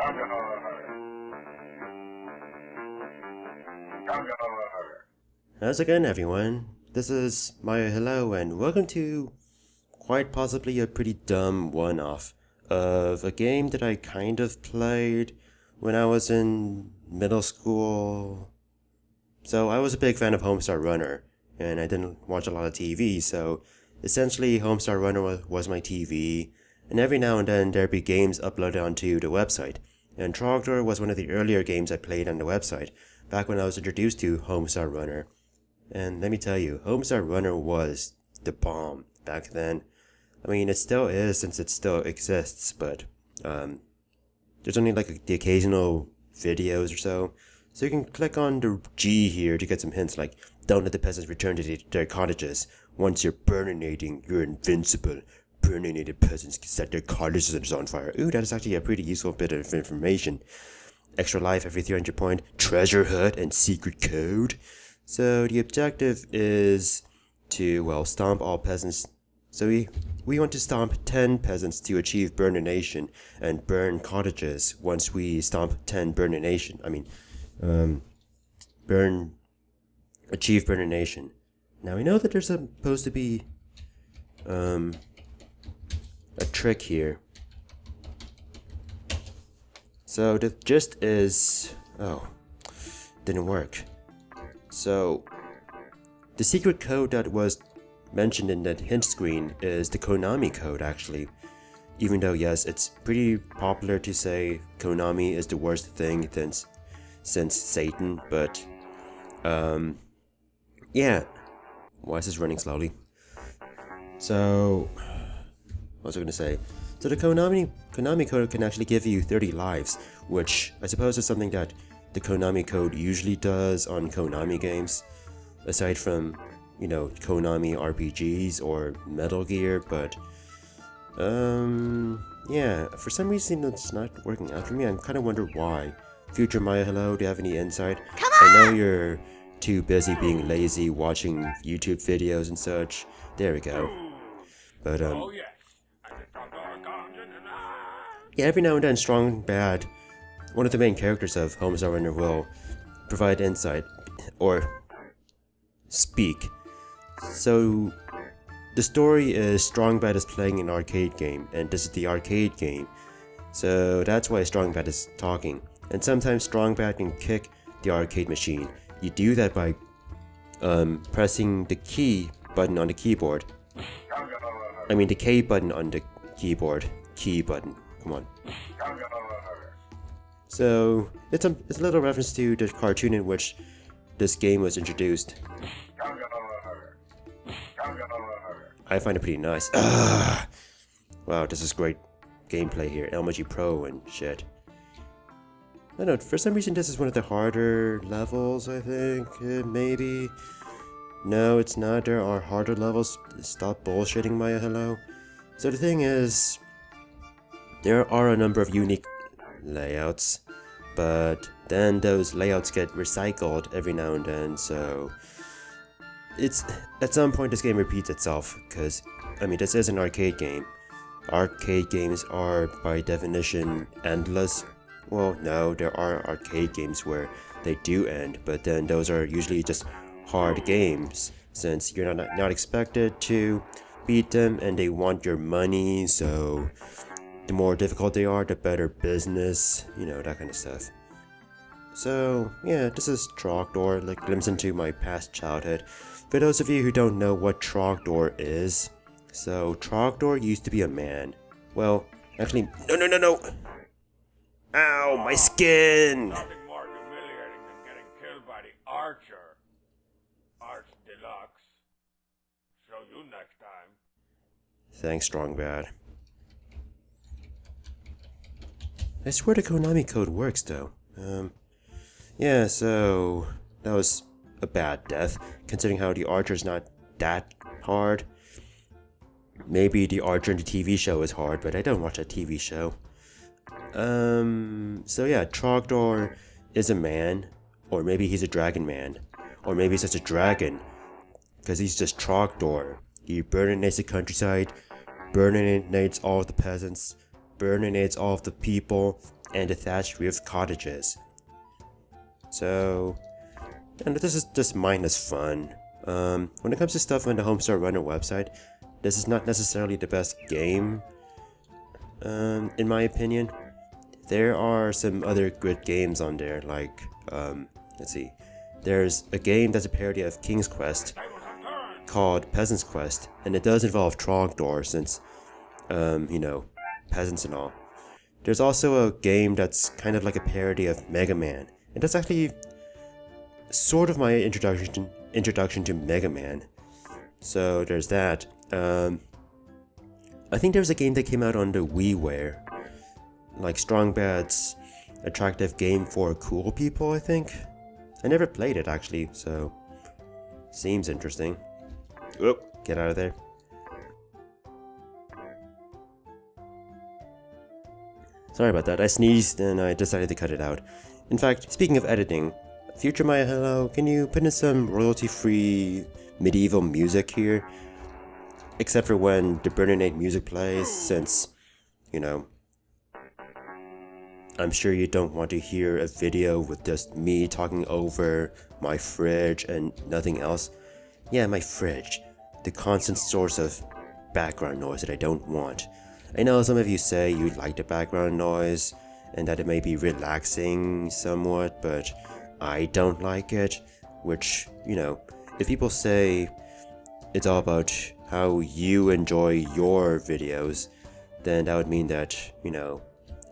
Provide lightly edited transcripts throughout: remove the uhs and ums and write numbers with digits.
How's it going, everyone? This is Maya Hello, and welcome to quite possibly a pretty dumb one-off of a game that I kind of played when I was in middle school. So I was a big fan of Homestar Runner, and I didn't watch a lot of TV, so essentially Homestar Runner was my TV, and every now and then there'd be games uploaded onto the website. And Trogdor was one of the earlier games I played on the website, back when I was introduced to Homestar Runner. And let me tell you, Homestar Runner was the bomb back then. I mean, it still is since it still exists, but there's only like the occasional videos or so. So you can click on the G here to get some hints like, don't let the peasants return to their cottages. Once you're burninating, you're invincible. Burninated peasants can set their cottages on fire. Ooh, that is actually a pretty useful bit of information. Extra life every 300 point, treasure hut, and secret code. So the objective is to, well, stomp all peasants. So we want to stomp 10 peasants to achieve burninating and burn cottages once we stomp 10 burninating. Achieve burninating. Now we know that there's supposed to be a trick here. So the gist is, didn't work. So, the secret code that was mentioned in that hint screen is the Konami code, actually. Even though, yes, it's pretty popular to say Konami is the worst thing since Satan, but, yeah. Why is this running slowly? So, what was I going to say? So the Konami code can actually give you 30 lives, which I suppose is something that the Konami code usually does on Konami games, aside from, Konami RPGs or Metal Gear, but, yeah, for some reason it's not working out for me. I kind of wonder why. Future Maya Hello, do you have any insight? I know you're too busy being lazy watching YouTube videos and such. There we go. But, yeah, every now and then, Strong Bad, one of the main characters of Homestar Runner, will provide insight, or speak. So, the story is Strong Bad is playing an arcade game, and this is the arcade game. So that's why Strong Bad is talking. And sometimes Strong Bad can kick the arcade machine. You do that by pressing the key button on the keyboard. I mean the K button on the keyboard. Key button. Come on. So, it's a little reference to the cartoon in which this game was introduced. I find it pretty nice. Wow, this is great gameplay here. LMG Pro and shit. I don't know, for some reason this is one of the harder levels, I think. Maybe. No, it's not. There are harder levels. Stop bullshitting, Maya Hello. So the thing is, there are a number of unique layouts, but then those layouts get recycled every now and then, so it's at some point this game repeats itself, because this is an arcade game. Arcade games are by definition endless. Well, no, there are arcade games where they do end, but then those are usually just hard games, since you're not expected to beat them and they want your money, so the more difficult they are, the better business, that kind of stuff. So, yeah, this is Trogdor, like glimpse into my past childhood. For those of you who don't know what Trogdor is, so Trogdor used to be a man. Well, actually, no! Ow, my skin! Nothing more humiliating than getting killed by the Archer. Arch Deluxe. Show you next time. Thanks, Strong Bad. I swear the Konami code works though. Yeah, so that was a bad death, considering how the Archer's not that hard. Maybe the Archer in the TV show is hard, but I don't watch that TV show. So yeah, Trogdor is a man, or maybe he's a dragon man, or maybe he's just a dragon, because he's just Trogdor. He burninates the countryside, burninates all of the peasants, burninates all of the people, and the Thatched Roof Cottages. So, and this is just mindless fun. When it comes to stuff on the Homestar Runner website, this is not necessarily the best game, in my opinion. There are some other good games on there, like, let's see. There's a game that's a parody of King's Quest called Peasant's Quest, and it does involve Trogdor since, you know, peasants and all. There's also a game that's kind of like a parody of Mega Man, and that's actually sort of my introduction to Mega Man. So there's that. I think there was a game that came out on the WiiWare, like Strong Bad's attractive game for cool people, I think. I never played it actually, so seems interesting. Oh, get out of there. Sorry about that, I sneezed and I decided to cut it out. In fact, speaking of editing, future Maya Hello, can you put in some royalty-free medieval music here? Except for when the Burninating music plays, since, you know, I'm sure you don't want to hear a video with just me talking over my fridge and nothing else. Yeah, my fridge. The constant source of background noise that I don't want. I know some of you say you like the background noise and that it may be relaxing somewhat, but I don't like it. Which, you know, if people say it's all about how you enjoy your videos, then that would mean that, you know,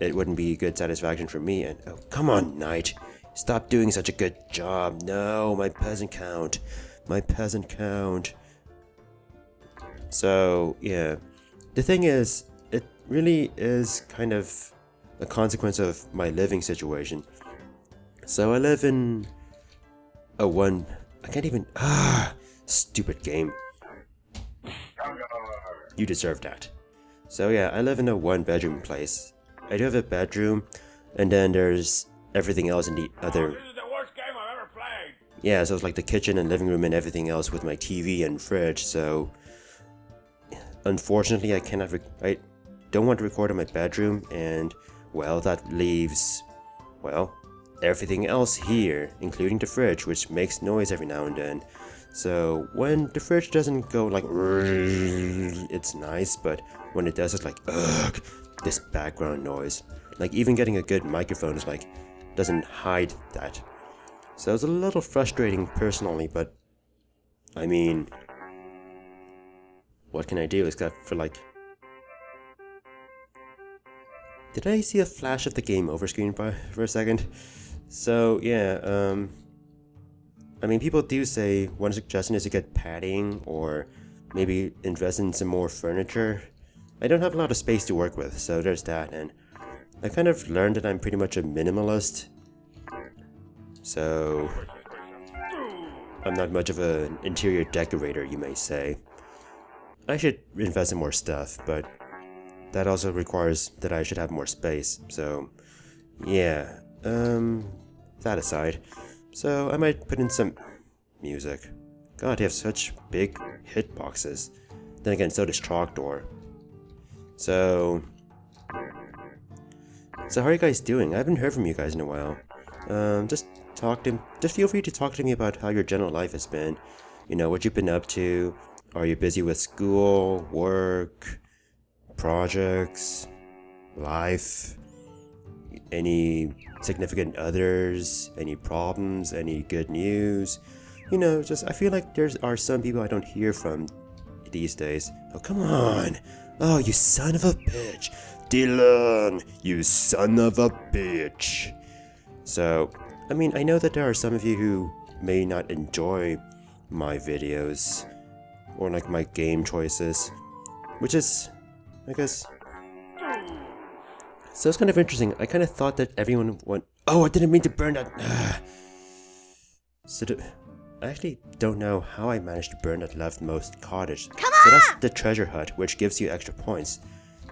it wouldn't be good satisfaction for me. And oh, come on, Knight, stop doing such a good job. No, my peasant count. My peasant count. So, yeah. The thing is, it really is kind of a consequence of my living situation. So I live in a I can't even... stupid game. You deserve that. So yeah, I live in a 1-bedroom place. I do have a bedroom, and then there's everything else in the other... This is the worst game I've ever played! Yeah, so it's like the kitchen and living room and everything else with my TV and fridge, so... Unfortunately, I don't want to record in my bedroom, and, well, that leaves, well, everything else here, including the fridge, which makes noise every now and then. So when the fridge doesn't go like, it's nice, but when it does, it's like, ugh, this background noise. Like even getting a good microphone is like, doesn't hide that. So it's a little frustrating personally, but I mean, what can I do except for like... Did I see a flash of the game over screen for a second? So yeah, I mean, people do say one suggestion is to get padding or maybe invest in some more furniture. I don't have a lot of space to work with, so there's that, and I kind of learned that I'm pretty much a minimalist. So I'm not much of an interior decorator, you may say. I should invest in more stuff, but that also requires that I should have more space, so yeah, that aside. So I might put in some music. God, they have such big hitboxes. Then again, so does Trogdor. So how are you guys doing? I haven't heard from you guys in a while. Just feel free to talk to me about how your general life has been. You know, what you've been up to. Are you busy with school, work, projects, life? Any significant others, any problems, any good news? You know, just I feel like there are some people I don't hear from these days. Oh, come on. Oh, you son of a bitch. Dylan, you son of a bitch. So, I mean, I know that there are some of you who may not enjoy my videos or like my game choices, which is, I guess... So it's kind of interesting. I kind of thought that everyone went... Oh, I didn't mean to burn that... I actually don't know how I managed to burn that leftmost cottage. So that's the treasure hut, which gives you extra points.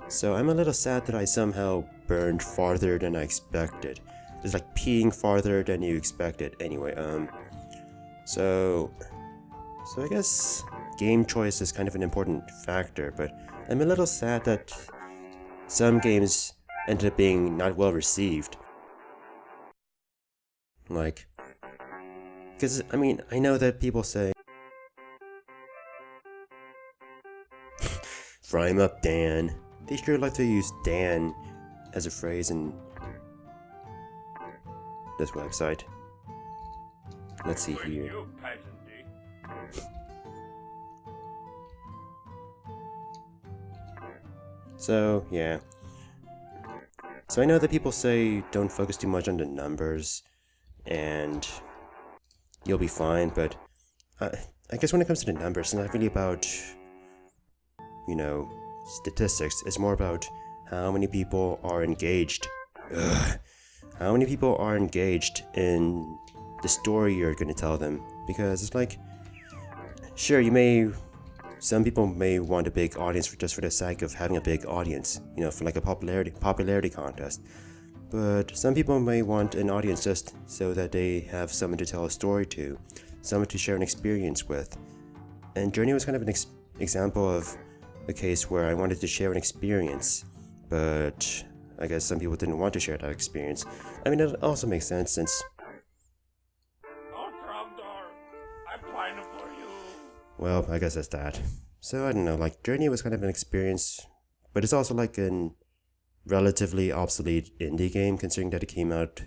So I'm a little sad that I somehow burned farther than I expected. It's like peeing farther than you expected. Anyway, So I guess game choice is kind of an important factor, but I'm a little sad that some games ended up being not well received. Like, because, I mean, I know that people say, fry him up, Dan. They sure like to use Dan as a phrase in this website. Let's see here. You peasanty. So, yeah. So I know that people say don't focus too much on the numbers and you'll be fine, but I guess when it comes to the numbers, it's not really about, you know, statistics. It's more about how many people are engaged. How many people are engaged in the story you're going to tell them. Because it's like, sure, some people may want a big audience just for the sake of having a big audience, you know, for like a popularity contest. But some people may want an audience just so that they have someone to tell a story to, someone to share an experience with. And Journey was kind of an example of a case where I wanted to share an experience, but I guess some people didn't want to share that experience. I mean, it also makes sense since... Oh, Trogdor, I'm pining for you. Well, I guess that's that. So, I don't know, like, Journey was kind of an experience, but it's also like an relatively obsolete indie game, considering that it came out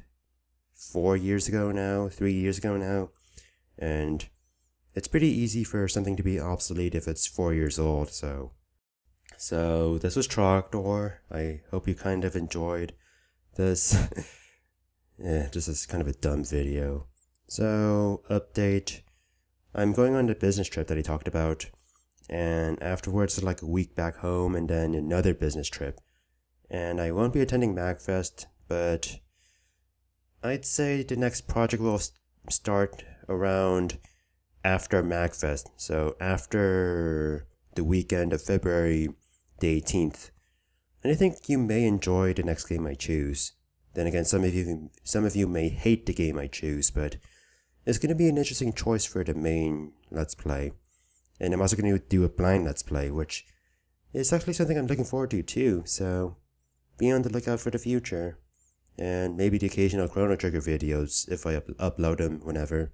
3 years ago now, and it's pretty easy for something to be obsolete if it's 4 years old, so this was Trogdor. I hope you kind of enjoyed this. Yeah, this is kind of a dumb video. So, update. I'm going on the business trip that I talked about, and afterwards like a week back home and then another business trip. And I won't be attending MagFest, but I'd say the next project will start around after MagFest. So after the weekend of February the 18th. And I think you may enjoy the next game I choose. Then again, some of you may hate the game I choose, but it's going to be an interesting choice for the main Let's Play. And I'm also going to do a blind Let's Play, which is actually something I'm looking forward to too, so be on the lookout for the future. And maybe the occasional Chrono Trigger videos if I upload them whenever.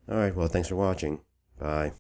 Alright, well, thanks for watching. Bye.